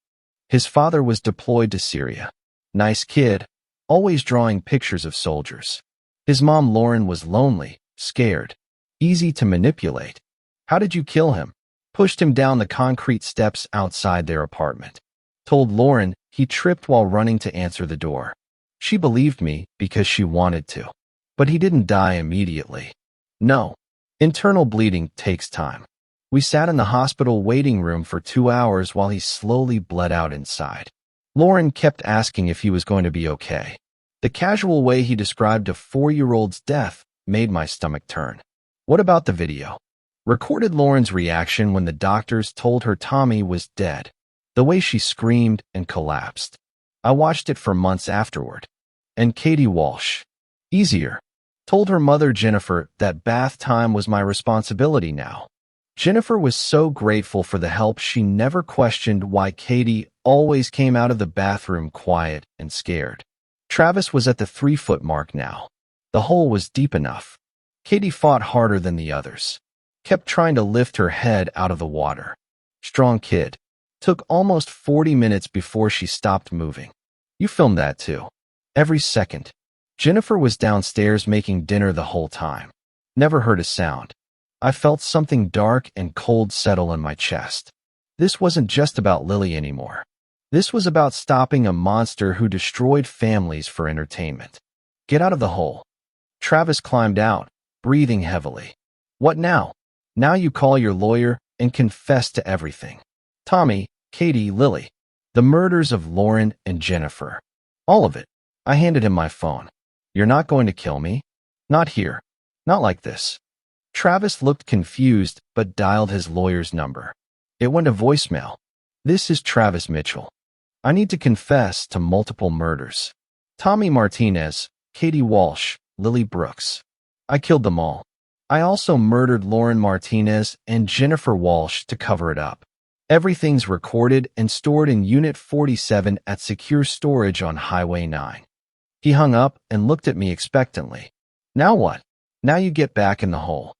S1: His father was deployed to Syria. Nice kid, always drawing pictures of soldiers. His mom Lauren was lonely, scared, easy to manipulate. How did you kill him? Pushed him down the concrete steps outside their apartment. Told Lauren he tripped while running to answer the door. She believed me because she wanted to. But he didn't die immediately. No. Internal bleeding takes time. We sat in the hospital waiting room for 2 hours while he slowly bled out inside. Lauren kept asking if he was going to be okay. The casual way he described a 4-year-old's death made my stomach turn. What about the video? Recorded Lauren's reaction when the doctors told her Tommy was dead. The way she screamed and collapsed. I watched it for months afterward. And Katie Walsh. Easier. Told her mother Jennifer that bath time was my responsibility now. Jennifer was so grateful for the help she never questioned why Katie always came out of the bathroom quiet and scared. Travis was at the 3-foot mark now. The hole was deep enough. Katie fought harder than the others. Kept trying to lift her head out of the water. Strong kid. Took almost 40 minutes before she stopped moving. You filmed that too. Every second. Jennifer was downstairs making dinner the whole time. Never heard a sound. I felt something dark and cold settle in my chest. This wasn't just about Lily anymore. This was about stopping a monster who destroyed families for entertainment. Get out of the hole. Travis climbed out, breathing heavily. What now? Now you call your lawyer and confess to everything. Tommy, Katie, Lily. The murders of Lauren and Jennifer. All of it. I handed him my phone. You're not going to kill me? Not here. Not like this. Travis looked confused but dialed his lawyer's number. It went to voicemail. This is Travis Mitchell. I need to confess to multiple murders. Tommy Martinez, Katie Walsh, Lily Brooks. I killed them all. I also murdered Lauren Martinez and Jennifer Walsh to cover it up. Everything's recorded and stored in Unit 47 at secure storage on Highway 9. He hung up and looked at me expectantly. Now what? Now you get back in the hole.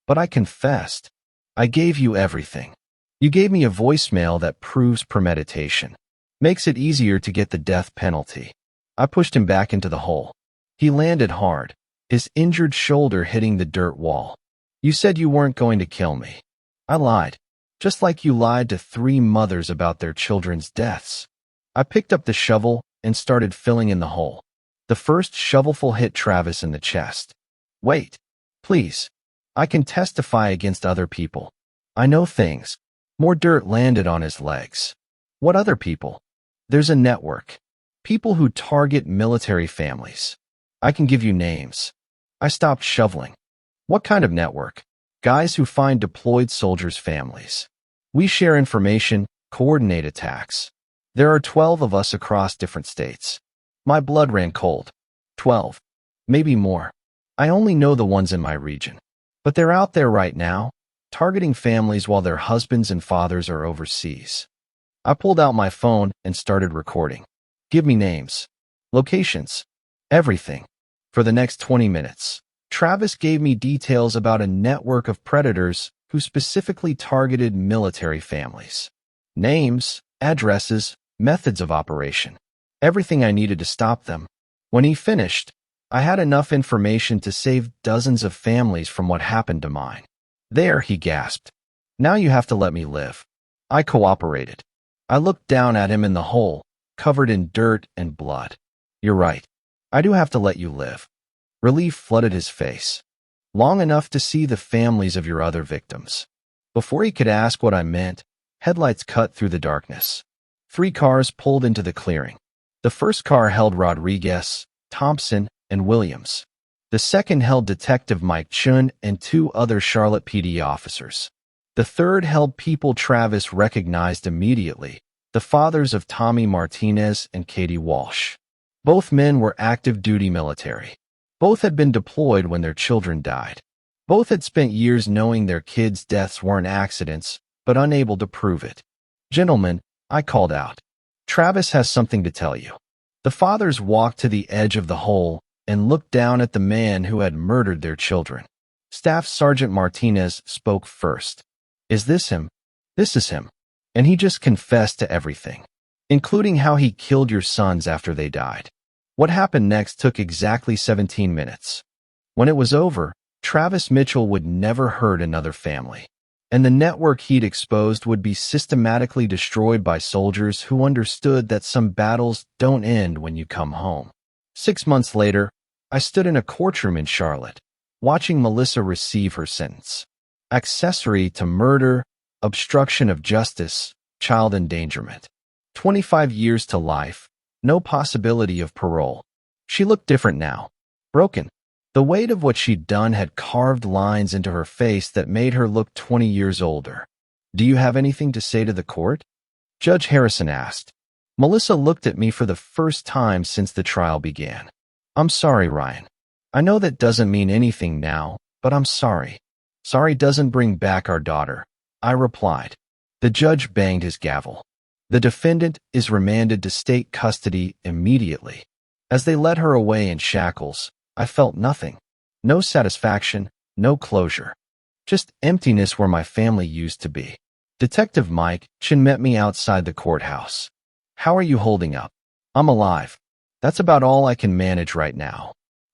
S1: But I confessed. I gave you everything. You gave me a voicemail that proves premeditation. Makes it easier to get the death penalty. I pushed him back into the hole. He landed hard, his injured shoulder hitting the dirt wall. You said you weren't going to kill me. I lied. Just like you lied to 3 mothers about their children's deaths. I picked up the shovel and started filling in the hole. The first shovelful hit Travis in the chest. Wait. Please. I can testify against other people. I know things. More dirt landed on his legs. What other people? There's a network. People who target military families. I can give you names. I stopped shoveling. What kind of network? Guys who find deployed soldiers' families. We share information, coordinate attacks. There are 12 of us across different states. My blood ran cold. 12. Maybe more. I only know the ones in my region. But they're out there right now, targeting families while their husbands and fathers are overseas. I pulled out my phone and started recording. Give me names. Locations. Everything. For the next 20 minutes, Travis gave me details about a network of predators who specifically targeted military families. Names, addresses, methods of operation. Everything I needed to stop them. When he finished, I had enough information to save dozens of families from what happened to mine. There, he gasped. Now you have to let me live. I cooperated. I looked down at him in the hole, covered in dirt and blood. You're right. I do have to let you live. Relief flooded his face. Long enough to see the families of your other victims. Before he could ask what I meant, headlights cut through the darkness. 3 cars pulled into the clearing. The first car held Rodriguez, Thompson, and Williams. The second held Detective Mike Chun and 2 other Charlotte PD officers. The third held people Travis recognized immediately, the fathers of Tommy Martinez and Katie Walsh. Both men were active duty military. Both had been deployed when their children died. Both had spent years knowing their kids' deaths weren't accidents, but unable to prove it. "Gentlemen," I called out, "Travis has something to tell you." The fathers walked to the edge of the hole and looked down at the man who had murdered their children. Staff Sergeant Martinez spoke first. "Is this him?" "This is him. And he just confessed to everything, including how he killed your sons after they died." What happened next took exactly 17 minutes. When it was over, Travis Mitchell would never hurt another family, and the network he'd exposed would be systematically destroyed by soldiers who understood that some battles don't end when you come home. 6 months later, I stood in a courtroom in Charlotte, watching Melissa receive her sentence. Accessory to murder, obstruction of justice, child endangerment. 25 years to life, no possibility of parole. She looked different now. Broken. The weight of what she'd done had carved lines into her face that made her look 20 years older. "Do you have anything to say to the court?" Judge Harrison asked. Melissa looked at me for the first time since the trial began. "I'm sorry, Ryan. I know that doesn't mean anything now, but I'm sorry." "Sorry doesn't bring back our daughter," I replied. The judge banged his gavel. "The defendant is remanded to state custody immediately." As they led her away in shackles, I felt nothing. No satisfaction, no closure. Just emptiness where my family used to be. Detective Mike Chin met me outside the courthouse. "How are you holding up?" "I'm alive. That's about all I can manage right now."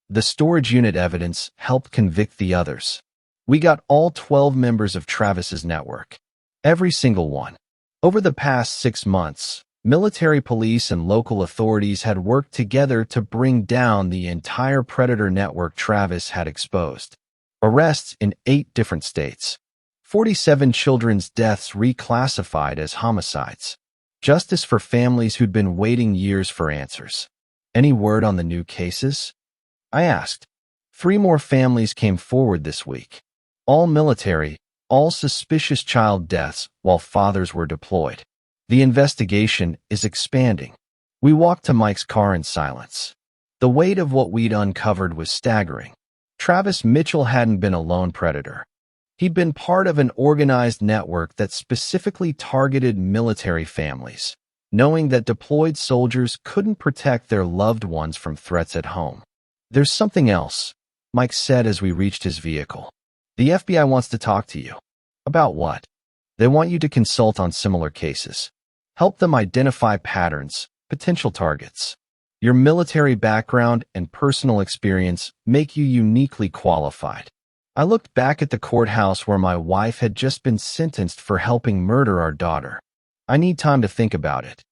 S1: The storage unit evidence helped convict the others. We got all 12 members of Travis's network. Every single one. Over the past 6 months, military police and local authorities had worked together to bring down the entire predator network Travis had exposed. Arrests in 8 different states. 47 children's deaths reclassified as homicides. Justice for families who'd been waiting years for answers. "Any word on the new cases?" I asked. 3 more families came forward this week. All military, all suspicious child deaths while fathers were deployed. The investigation is expanding. We walked to Mike's car in silence. The weight of what we'd uncovered was staggering. Travis Mitchell hadn't been a lone predator. He'd been part of an organized network that specifically targeted military families, knowing that deployed soldiers couldn't protect their loved ones from threats at home. "There's something else," Mike said as we reached his vehicle. "The FBI wants to talk to you." "About what?" "They want you to consult on similar cases. Help them identify patterns, potential targets. Your military background and personal experience make you uniquely qualified." I looked back at the courthouse where my wife had just been sentenced for helping murder our daughter. "I need time to think about it."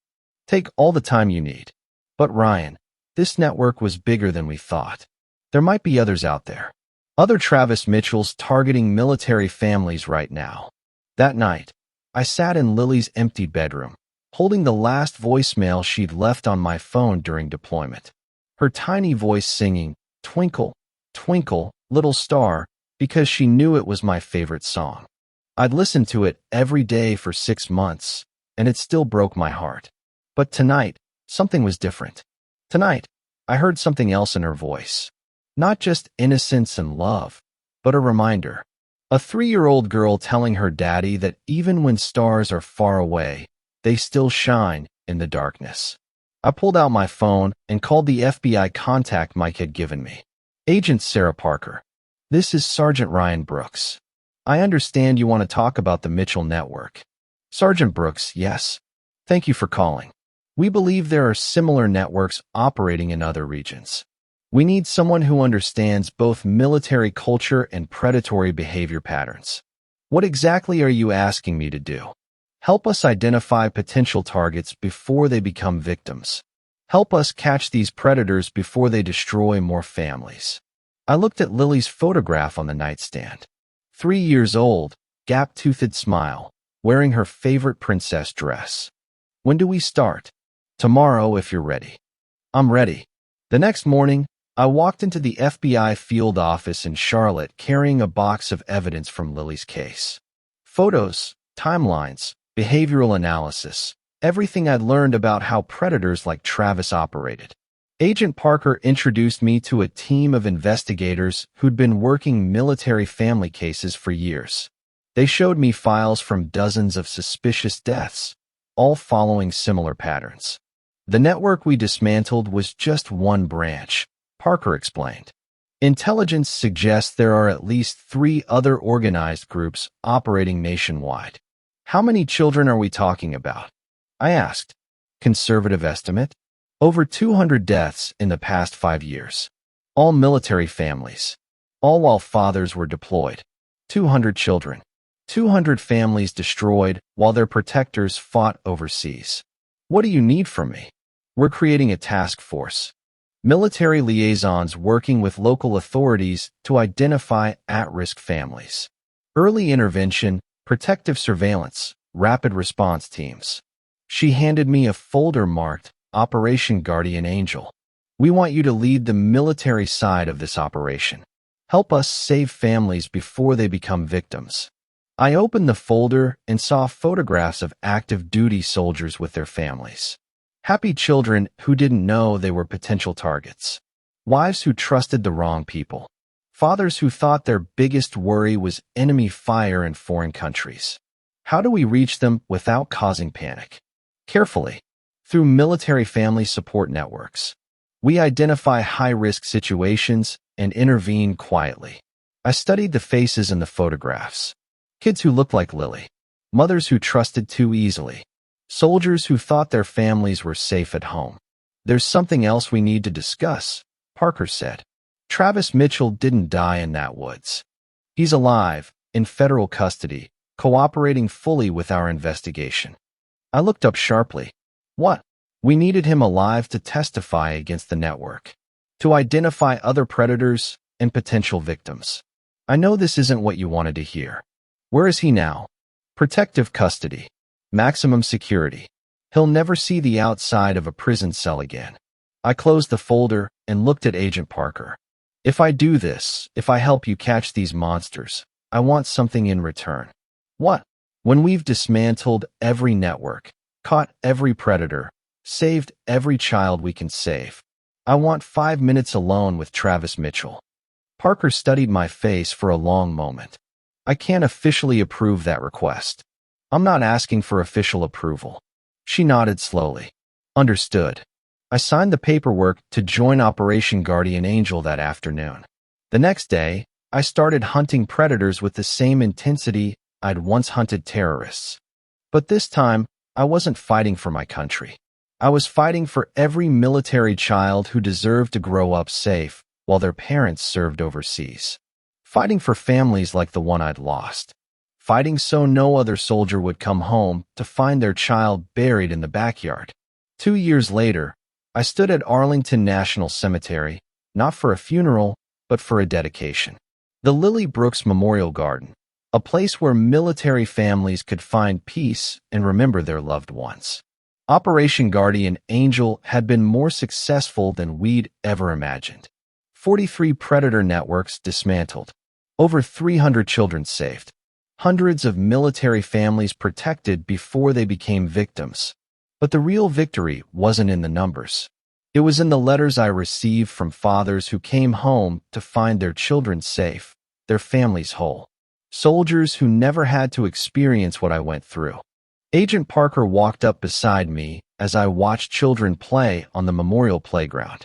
S1: "Take all the time you need." "But Ryan, this network was bigger than we thought. There might be others out there. Other Travis Mitchells targeting military families right now." That night, I sat in Lily's empty bedroom, holding the last voicemail she'd left on my phone during deployment. Her tiny voice singing, "Twinkle, Twinkle, Little Star," because she knew it was my favorite song. I'd listened to it every day for 6 months, and it still broke my heart. But tonight, something was different. Tonight, I heard something else in her voice. Not just innocence and love, but a reminder. A 3-year-old girl telling her daddy that even when stars are far away, they still shine in the darkness. I pulled out my phone and called the FBI contact Mike had given me. "Agent Sarah Parker, this is Sergeant Ryan Brooks. I understand you want to talk about the Mitchell Network." "Sergeant Brooks, yes. Thank you for calling. We believe there are similar networks operating in other regions. We need someone who understands both military culture and predatory behavior patterns." "What exactly are you asking me to do?" "Help us identify potential targets before they become victims. Help us catch these predators before they destroy more families." I looked at Lily's photograph on the nightstand. 3 years old, gap-toothed smile, wearing her favorite princess dress. "When do we start?" "Tomorrow, if you're ready." "I'm ready." The next morning, I walked into the FBI field office in Charlotte carrying a box of evidence from Lily's case. Photos, timelines, behavioral analysis, everything I'd learned about how predators like Travis operated. Agent Parker introduced me to a team of investigators who'd been working military family cases for years. They showed me files from dozens of suspicious deaths, all following similar patterns. The network we dismantled was just one branch, Parker explained. Intelligence suggests there are at least 3 other organized groups operating nationwide. How many children are we talking about? I asked. Conservative estimate? Over 200 deaths in the past 5 years. All military families. All while fathers were deployed. 200 children. 200 families destroyed while their protectors fought overseas. What do you need from me? We're creating a task force. Military liaisons working with local authorities to identify at-risk families. Early intervention, protective surveillance, rapid response teams. She handed me a folder marked Operation Guardian Angel. We want you to lead the military side of this operation. Help us save families before they become victims. I opened the folder and saw photographs of active duty soldiers with their families. Happy children who didn't know they were potential targets. Wives who trusted the wrong people. Fathers who thought their biggest worry was enemy fire in foreign countries. How do we reach them without causing panic? Carefully, through military family support networks. We identify high-risk situations and intervene quietly. I studied the faces in the photographs. Kids who looked like Lily. Mothers who trusted too easily. Soldiers who thought their families were safe at home. There's something else we need to discuss, Parker said. Travis Mitchell didn't die in that woods. He's alive, in federal custody, cooperating fully with our investigation. I looked up sharply. What? We needed him alive to testify against the network, to identify other predators and potential victims. I know this isn't what you wanted to hear. Where is he now? Protective custody. Maximum security. He'll never see the outside of a prison cell again. I closed the folder and looked at Agent Parker. If I do this, if I help you catch these monsters, I want something in return. What? When we've dismantled every network, caught every predator, saved every child we can save, I want 5 minutes alone with Travis Mitchell. Parker studied my face for a long moment. I can't officially approve that request. I'm not asking for official approval. She nodded slowly. Understood. I signed the paperwork to join Operation Guardian Angel that afternoon. The next day, I started hunting predators with the same intensity I'd once hunted terrorists. But this time, I wasn't fighting for my country. I was fighting for every military child who deserved to grow up safe while their parents served overseas. Fighting for families like the one I'd lost. Fighting so no other soldier would come home to find their child buried in the backyard. 2 years later, I stood at Arlington National Cemetery, not for a funeral, but for a dedication. The Lily Brooks Memorial Garden, a place where military families could find peace and remember their loved ones. Operation Guardian Angel had been more successful than we'd ever imagined. 43 predator networks dismantled. Over 300 children saved. Hundreds of military families protected before they became victims. But the real victory wasn't in the numbers. It was in the letters I received from fathers who came home to find their children safe, their families whole. Soldiers who never had to experience what I went through. Agent Parker walked up beside me as I watched children play on the memorial playground.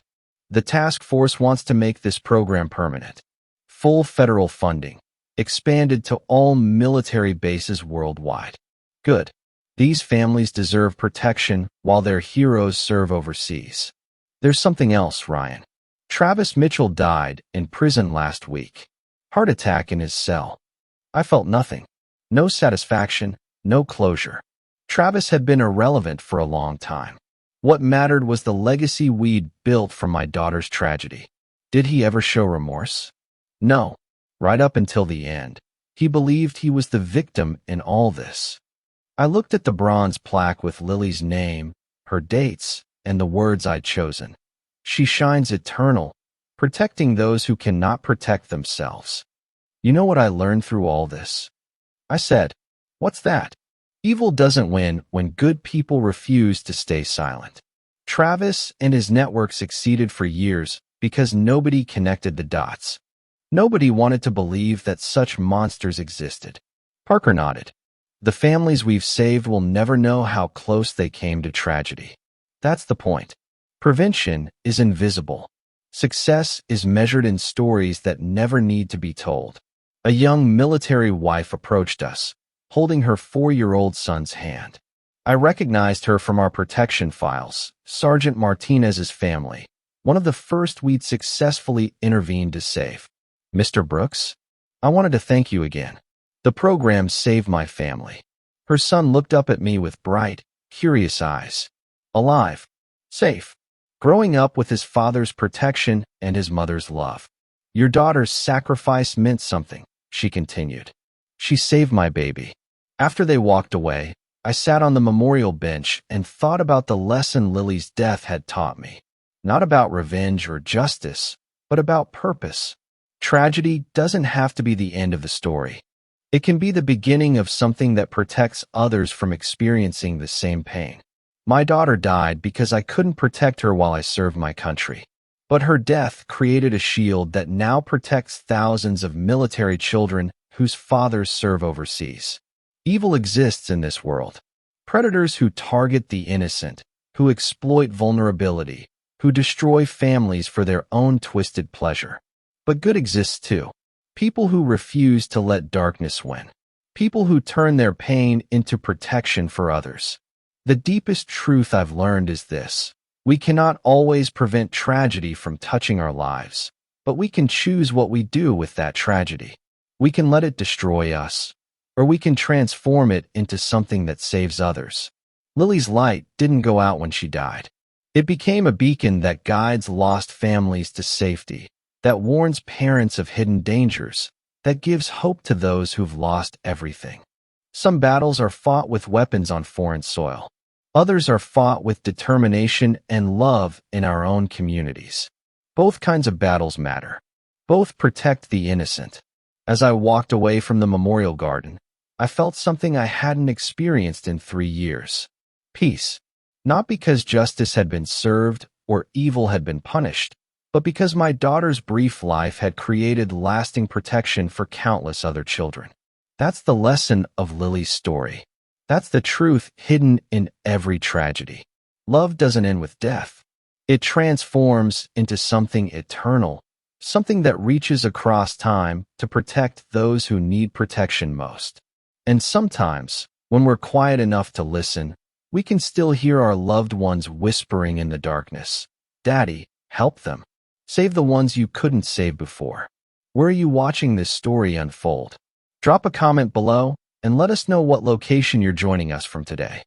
S1: The task force wants to make this program permanent. Full federal funding. Expanded to all military bases worldwide. Good. These families deserve protection while their heroes serve overseas. There's something else, Ryan. Travis Mitchell died in prison last week. Heart attack in his cell. I felt nothing. No satisfaction, no closure. Travis had been irrelevant for a long time. What mattered was the legacy we'd built from my daughter's tragedy. Did he ever show remorse? No. Right up until the end, he believed he was the victim in all this. I looked at the bronze plaque with Lily's name, her dates, and the words I'd chosen. She shines eternal, protecting those who cannot protect themselves. You know what I learned through all this? I said, What's that? Evil doesn't win when good people refuse to stay silent. Travis and his network succeeded for years because nobody connected the dots. Nobody wanted to believe that such monsters existed. Parker nodded. The families we've saved will never know how close they came to tragedy. That's the point. Prevention is invisible. Success is measured in stories that never need to be told. A young military wife approached us, holding her 4-year-old son's hand. I recognized her from our protection files, Sergeant Martinez's family, one of the first we'd successfully intervened to save. Mr. Brooks, I wanted to thank you again. The program saved my family. Her son looked up at me with bright, curious eyes. Alive. Safe. Growing up with his father's protection and his mother's love. Your daughter's sacrifice meant something, she continued. She saved my baby. After they walked away, I sat on the memorial bench and thought about the lesson Lily's death had taught me. Not about revenge or justice, but about purpose. Tragedy doesn't have to be the end of the story. It can be the beginning of something that protects others from experiencing the same pain. My daughter died because I couldn't protect her while I served my country. But her death created a shield that now protects thousands of military children whose fathers serve overseas. Evil exists in this world. Predators who target the innocent, who exploit vulnerability, who destroy families for their own twisted pleasure. But good exists too. People who refuse to let darkness win. People who turn their pain into protection for others. The deepest truth I've learned is this. We cannot always prevent tragedy from touching our lives, but we can choose what we do with that tragedy. We can let it destroy us, or we can transform it into something that saves others. Lily's light didn't go out when she died. It became a beacon that guides lost families to safety, that warns parents of hidden dangers, that gives hope to those who've lost everything. Some battles are fought with weapons on foreign soil. Others are fought with determination and love in our own communities. Both kinds of battles matter. Both protect the innocent. As I walked away from the memorial garden, I felt something I hadn't experienced in 3 years. Peace. Not because justice had been served or evil had been punished, but because my daughter's brief life had created lasting protection for countless other children. That's the lesson of Lily's story. That's the truth hidden in every tragedy. Love doesn't end with death. It transforms into something eternal, something that reaches across time to protect those who need protection most. And sometimes, when we're quiet enough to listen, we can still hear our loved ones whispering in the darkness. Daddy, help them. Save the ones you couldn't save before. Where are you watching this story unfold? Drop a comment below and let us know what location you're joining us from today.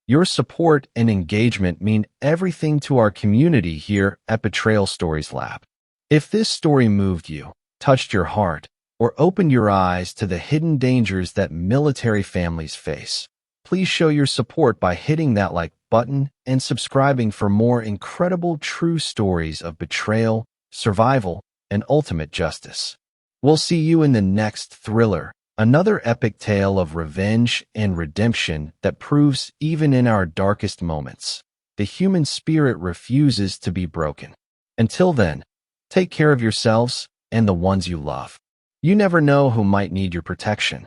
S1: Your support and engagement mean everything to our community here at Betrayal Stories Lab. If this story moved you, touched your heart, or opened your eyes to the hidden dangers that military families face, please show your support by hitting that like button and subscribing for more incredible true stories of betrayal, survival, and ultimate justice. We'll see you in the next thriller, another epic tale of revenge and redemption that proves even in our darkest moments, the human spirit refuses to be broken. Until then, take care of yourselves and the ones you love. You never know who might need your protection.